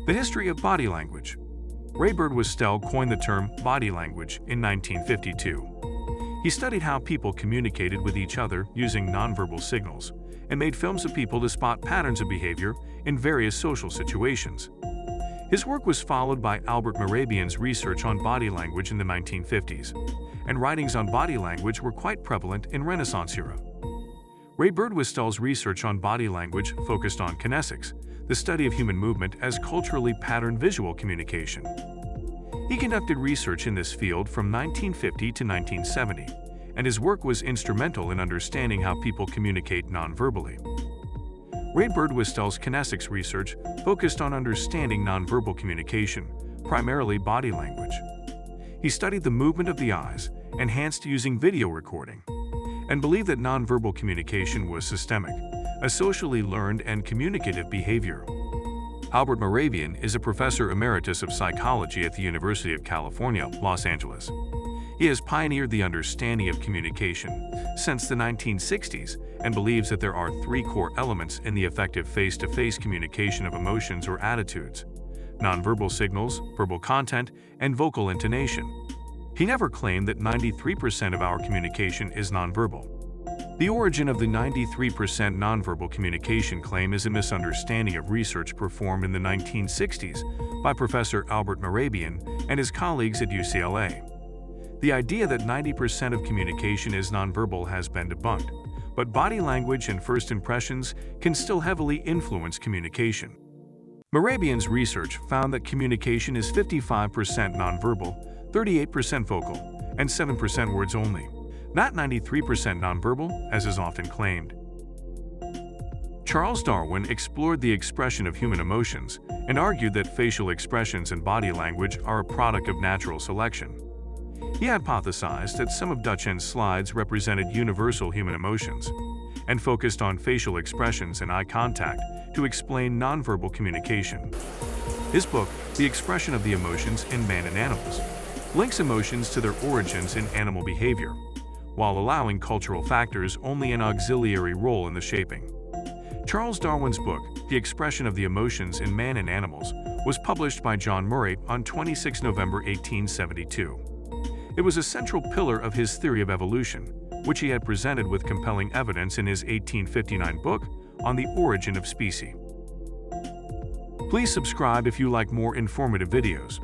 The history of body language. Ray Birdwhistell coined the term body language in 1952. He studied how people communicated with each other using nonverbal signals and made films of people to spot patterns of behavior in various social situations. His work was followed by Albert Mehrabian's research on body language in the 1950s, and writings on body language were quite prevalent in Renaissance era. Ray Birdwhistell's research on body language focused on kinesics, the study of human movement as culturally patterned visual communication. He conducted research in this field from 1950 to 1970, and his work was instrumental in understanding how people communicate nonverbally. Ray Birdwhistell's kinesics research focused on understanding nonverbal communication, primarily body language. He studied the movement of the eyes, enhanced using video recording, and believed that nonverbal communication was systemic, a socially learned and communicative behavior. Albert Mehrabian is a professor emeritus of psychology at the University of California, Los Angeles. He has pioneered the understanding of communication since the 1960s and believes that there are three core elements in the effective face-to-face communication of emotions or attitudes: nonverbal signals, verbal content, and vocal intonation. He never claimed that 93% of our communication is nonverbal. The origin of the 93% nonverbal communication claim is a misunderstanding of research performed in the 1960s by Professor Albert Mehrabian and his colleagues at UCLA. The idea that 90% of communication is nonverbal has been debunked, but body language and first impressions can still heavily influence communication. Mehrabian's research found that communication is 55% nonverbal, 38% vocal, and 7% words only, not 93% nonverbal, as is often claimed. Charles Darwin explored the expression of human emotions and argued that facial expressions and body language are a product of natural selection. He hypothesized that some of Duchend's slides represented universal human emotions and focused on facial expressions and eye contact to explain nonverbal communication. His book, The Expression of the Emotions in Man and Animals, links emotions to their origins in animal behavior, while allowing cultural factors only an auxiliary role in the shaping. Charles Darwin's book, The Expression of the Emotions in Man and Animals, was published by John Murray on 26 November 1872. It was a central pillar of his theory of evolution, which he had presented with compelling evidence in his 1859 book on the origin of species. Please subscribe if you like more informative videos.